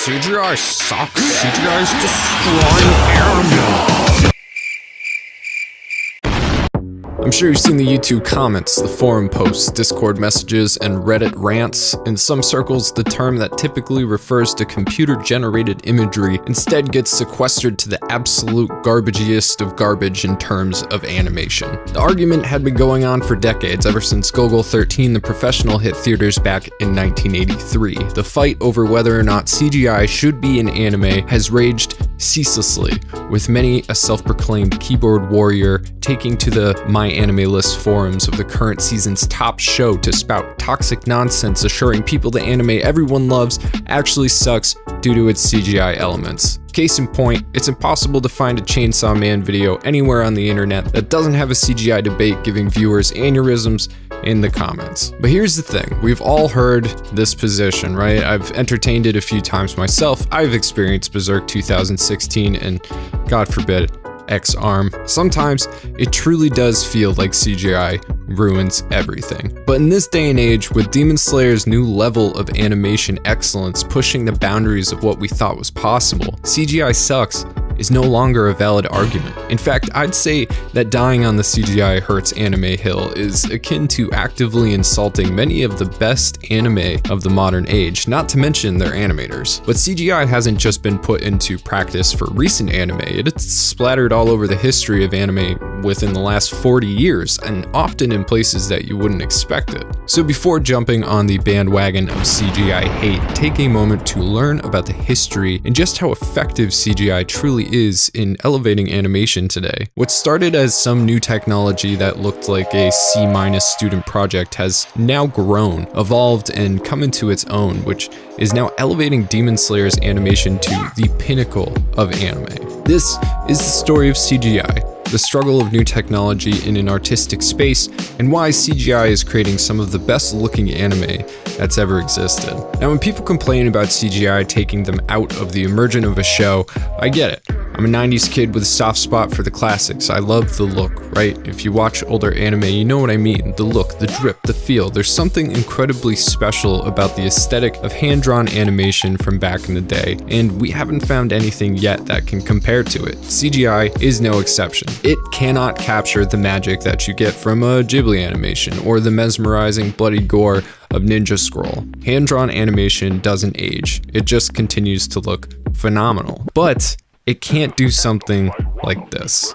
CGI sucks. CGI is destroying anime. I'm sure you've seen the YouTube comments, the forum posts, Discord messages, and Reddit rants. In some circles, the term that typically refers to computer-generated imagery instead gets sequestered to the absolute garbagiest of garbage in terms of animation. The argument had been going on for decades, ever since Gogol 13 the Professional hit theaters back in 1983. The fight over whether or not CGI should be in anime has raged ceaselessly, with many a self-proclaimed keyboard warrior taking to the MyAnimeList forums of the current season's top show to spout toxic nonsense assuring people the anime everyone loves actually sucks due to its CGI elements. Case in point, it's impossible to find a Chainsaw Man video anywhere on the internet that doesn't have a CGI debate giving viewers aneurysms in the comments. But here's the thing, we've all heard this position, right? I've entertained it a few times myself. I've experienced Berserk 2016 and, God forbid, X-Arm. Sometimes it truly does feel like CGI ruins everything. But in this day and age, with Demon Slayer's new level of animation excellence pushing the boundaries of what we thought was possible, CGI sucks is no longer a valid argument. In fact, I'd say that dying on the CGI hurts anime hill is akin to actively insulting many of the best anime of the modern age, not to mention their animators. But CGI hasn't just been put into practice for recent anime, it's splattered all over the history of anime within the last 40 years, and often in places that you wouldn't expect it. So before jumping on the bandwagon of CGI hate, take a moment to learn about the history and just how effective CGI truly is in elevating animation today. What started as some new technology that looked like a C- student project has now grown, evolved, and come into its own, which is now elevating Demon Slayer's animation to the pinnacle of anime. This is the story of CGI, the struggle of new technology in an artistic space, and why CGI is creating some of the best looking anime that's ever existed. Now, when people complain about CGI taking them out of the immersion of a show, I get it. I'm a 90s kid with a soft spot for the classics. I love the look, right? If you watch older anime, you know what I mean. The look, the drip, the feel. There's something incredibly special about the aesthetic of hand-drawn animation from back in the day, and we haven't found anything yet that can compare to it. CGI is no exception. It cannot capture the magic that you get from a Ghibli animation or the mesmerizing bloody gore of Ninja Scroll. Hand-drawn animation doesn't age. It just continues to look phenomenal. But it can't do something like this.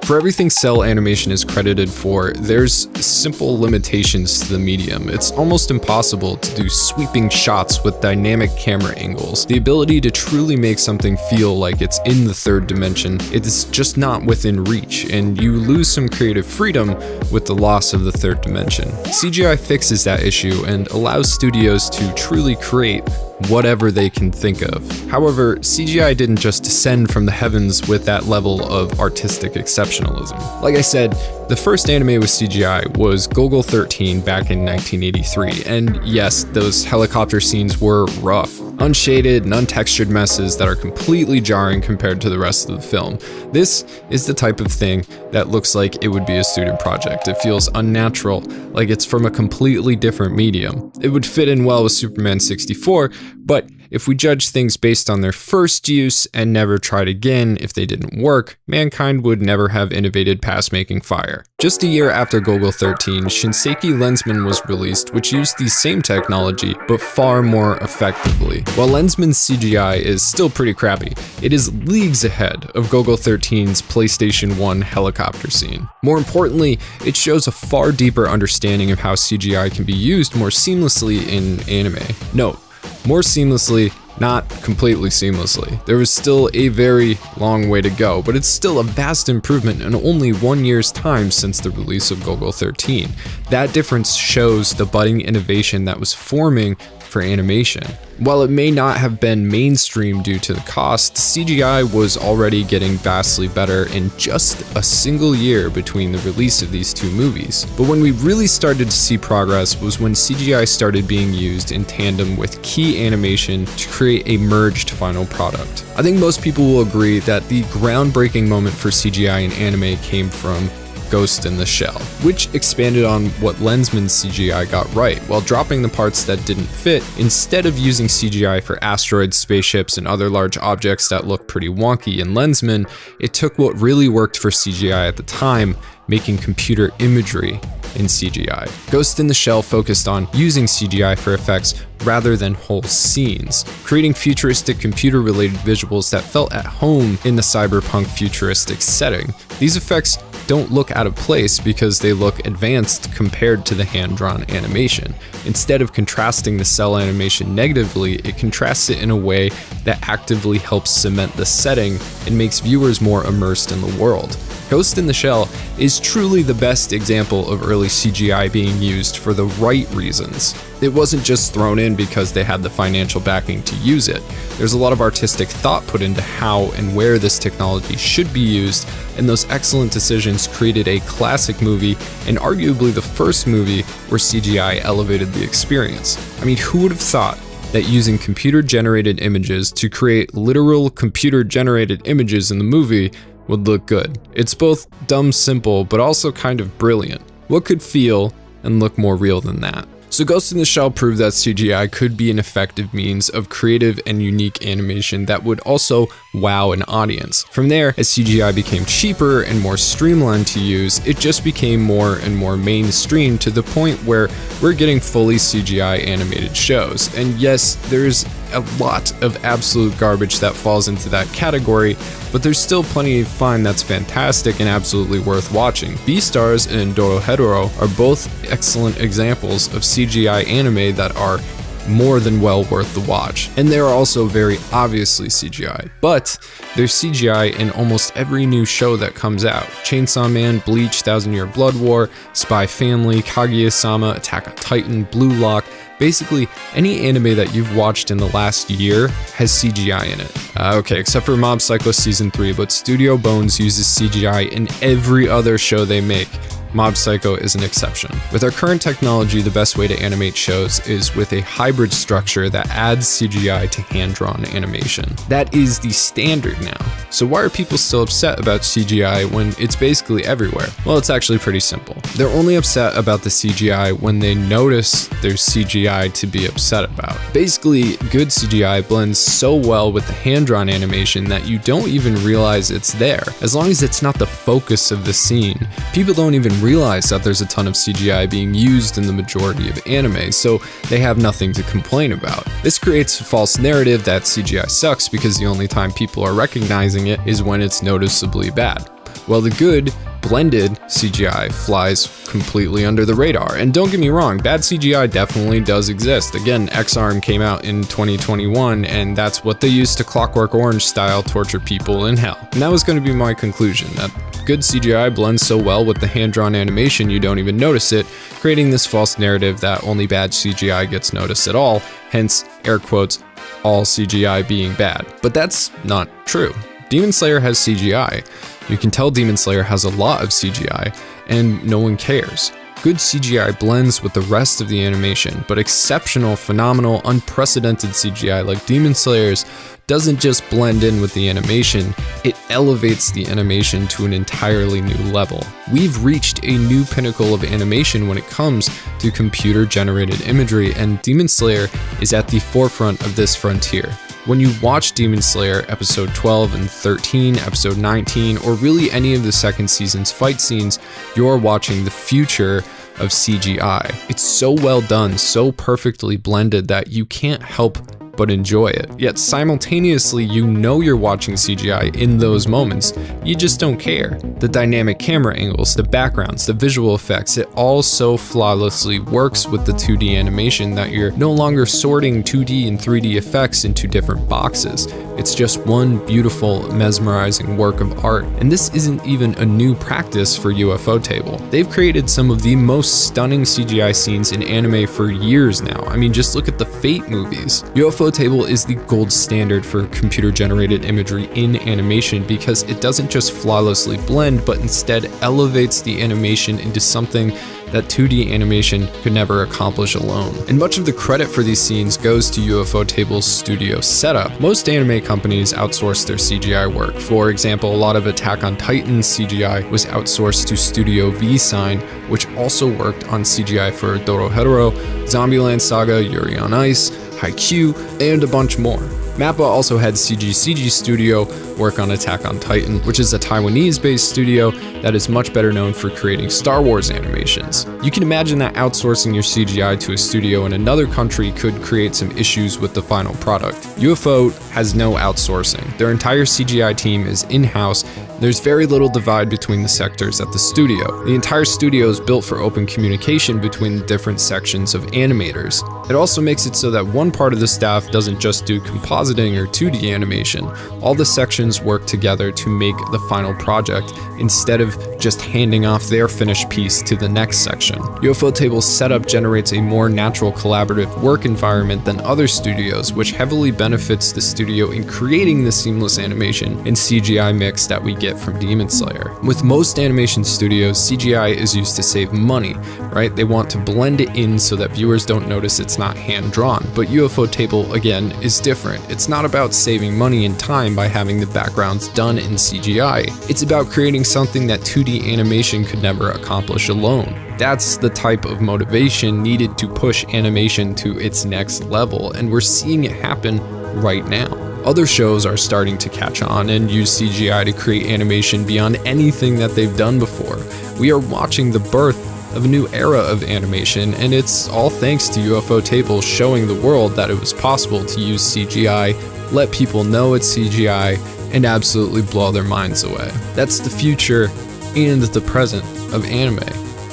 For everything cell animation is credited for, there's simple limitations to the medium. It's almost impossible to do sweeping shots with dynamic camera angles. The ability to truly make something feel like it's in the third dimension, it is just not within reach, and you lose some creative freedom with the loss of the third dimension. CGI fixes that issue and allows studios to truly create whatever they can think of. However, CGI didn't just descend from the heavens with that level of artistic exceptionalism. Like I said, the first anime with CGI was Gogol 13 back in 1983, and yes, those helicopter scenes were rough, unshaded and untextured messes that are completely jarring compared to the rest of the film. This is the type of thing that looks like it would be a student project. It feels unnatural, like it's from a completely different medium. It would fit in well with Superman 64, but if we judge things based on their first use and never tried again if they didn't work, mankind would never have innovated past making fire. Just a year after Gogol 13, Shinseki Lensman was released, which used the same technology, but far more effectively. While Lensman's CGI is still pretty crappy, it is leagues ahead of Gogol 13's PlayStation 1 helicopter scene. More importantly, it shows a far deeper understanding of how CGI can be used more seamlessly in anime. Note, more seamlessly, not completely seamlessly. There was still a very long way to go, but it's still a vast improvement in only 1 year's time since the release of Gogol 13. That difference shows the budding innovation that was forming for animation. While it may not have been mainstream due to the cost, CGI was already getting vastly better in just a single year between the release of these two movies. But when we really started to see progress was when CGI started being used in tandem with key animation to create a merged final product. I think most people will agree that the groundbreaking moment for CGI in anime came from Ghost in the Shell, which expanded on what Lensman's CGI got right, while dropping the parts that didn't fit. Instead of using CGI for asteroids, spaceships, and other large objects that look pretty wonky in Lensman, it took what really worked for CGI at the time, making computer imagery in CGI. Ghost in the Shell focused on using CGI for effects rather than whole scenes, creating futuristic computer-related visuals that felt at home in the cyberpunk futuristic setting. These effects don't look out of place because they look advanced compared to the hand-drawn animation. Instead of contrasting the cell animation negatively, it contrasts it in a way that actively helps cement the setting and makes viewers more immersed in the world. Ghost in the Shell is truly the best example of early CGI being used for the right reasons. It wasn't just thrown in because they had the financial backing to use it. There's a lot of artistic thought put into how and where this technology should be used, and those excellent decisions created a classic movie and arguably the first movie where CGI elevated the experience. I mean, who would have thought that using computer-generated images to create literal computer-generated images in the movie would look good? It's both dumb simple, but also kind of brilliant. What could feel and look more real than that? So Ghost in the Shell proved that CGI could be an effective means of creative and unique animation that would also wow an audience. From there, as CGI became cheaper and more streamlined to use, it just became more and more mainstream to the point where we're getting fully CGI animated shows. And yes, there's a lot of absolute garbage that falls into that category, but there's still plenty of fun that's fantastic and absolutely worth watching. Beastars and Dorohedoro are both excellent examples of CGI anime that are more than well worth the watch. And they are also very obviously CGI, but there's CGI in almost every new show that comes out. Chainsaw Man, Bleach, Thousand Year Blood War, Spy Family, Kaguya-sama, Attack on Titan, Blue Lock. Basically, any anime that you've watched in the last year has CGI in it. Okay, except for Mob Psycho Season 3, but Studio Bones uses CGI in every other show they make. Mob Psycho is an exception. With our current technology, the best way to animate shows is with a hybrid structure that adds CGI to hand-drawn animation. That is the standard now. So why are people still upset about CGI when it's basically everywhere? Well, it's actually pretty simple. They're only upset about the CGI when they notice there's CGI to be upset about. Basically, good CGI blends so well with the hand-drawn animation that you don't even realize it's there. As long as it's not the focus of the scene, people don't even realize that there's a ton of CGI being used in the majority of anime, so they have nothing to complain about. This creates a false narrative that CGI sucks because the only time people are recognizing it is when it's noticeably bad. Well, the good, blended CGI flies completely under the radar. And don't get me wrong, bad CGI definitely does exist. Again, X-Arm came out in 2021, and that's what they used to Clockwork Orange style torture people in hell. And that was going to be my conclusion, that good CGI blends so well with the hand-drawn animation you don't even notice it, creating this false narrative that only bad CGI gets noticed at all, hence, air quotes, all CGI being bad. But that's not true. Demon Slayer has CGI. You can tell Demon Slayer has a lot of CGI, and no one cares. Good CGI blends with the rest of the animation, but exceptional, phenomenal, unprecedented CGI like Demon Slayer's doesn't just blend in with the animation, it elevates the animation to an entirely new level. We've reached a new pinnacle of animation when it comes to computer-generated imagery, and Demon Slayer is at the forefront of this frontier. When you watch Demon Slayer episode 12 and 13, episode 19, or really any of the second season's fight scenes, you're watching the future of CGI. It's so well done, so perfectly blended that you can't help but enjoy it. Yet simultaneously, you know you're watching CGI in those moments, you just don't care. The dynamic camera angles, the backgrounds, the visual effects, it all so flawlessly works with the 2D animation that you're no longer sorting 2D and 3D effects into different boxes. It's just one beautiful, mesmerizing work of art. And this isn't even a new practice for Ufotable. They've created some of the most stunning CGI scenes in anime for years now. I mean, just look at the Fate movies. Ufotable is the gold standard for computer-generated imagery in animation because it doesn't just flawlessly blend, but instead elevates the animation into something that 2D animation could never accomplish alone. And much of the credit for these scenes goes to Ufotable's studio setup. Most anime companies outsource their CGI work. For example, a lot of Attack on Titan's CGI was outsourced to Studio V-Sign, which also worked on CGI for Dorohedoro, Zombieland Saga, Yuri on Ice, Haikyuu, and a bunch more. Mappa also had CG Studio work on Attack on Titan, which is a Taiwanese-based studio that is much better known for creating Star Wars animations. You can imagine that outsourcing your CGI to a studio in another country could create some issues with the final product. UFO has no outsourcing. Their entire CGI team is in-house. There's very little divide between the sectors at the studio. The entire studio is built for open communication between the different sections of animators. It also makes it so that one part of the staff doesn't just do compositing or 2D animation. All the sections work together to make the final project instead of just handing off their finished piece to the next section. Ufotable's setup generates a more natural collaborative work environment than other studios, which heavily benefits the studio in creating the seamless animation and CGI mix that we get from Demon Slayer. With most animation studios, CGI is used to save money, right? They want to blend it in so that viewers don't notice it's not hand-drawn. But Ufotable, again, is different. It's not about saving money and time by having the backgrounds done in CGI. It's about creating something that 2D animation could never accomplish alone. That's the type of motivation needed to push animation to its next level, and we're seeing it happen right now. Other shows are starting to catch on and use CGI to create animation beyond anything that they've done before. We are watching the birth of a new era of animation, and it's all thanks to Ufotable showing the world that it was possible to use CGI, let people know it's CGI, and absolutely blow their minds away. That's the future and the present of anime,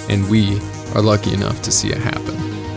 and we are lucky enough to see it happen.